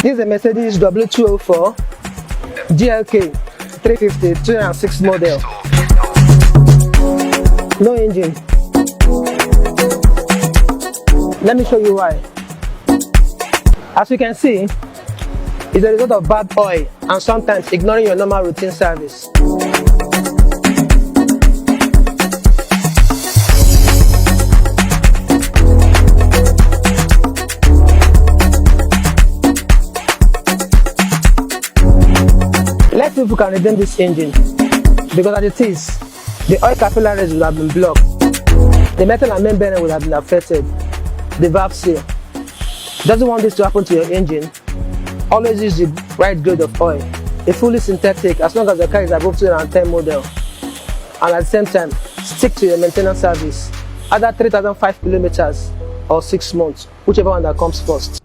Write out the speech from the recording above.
This is a Mercedes W204 GLK 350 2006 model. No engine. Let me show you why. As you can see, it's a result of bad oil and sometimes ignoring your normal routine service. Let's see if we can redeem this engine, because as it is, the oil capillaries would have been blocked, the metal and main bearing would have been affected, the valve seal. Doesn't want this to happen to your engine. Always use the right grade of oil, a fully synthetic, as long as the car is above 2010 model, and at the same time, stick to your maintenance service, either 3,005 kilometers or 6 months, whichever one that comes first.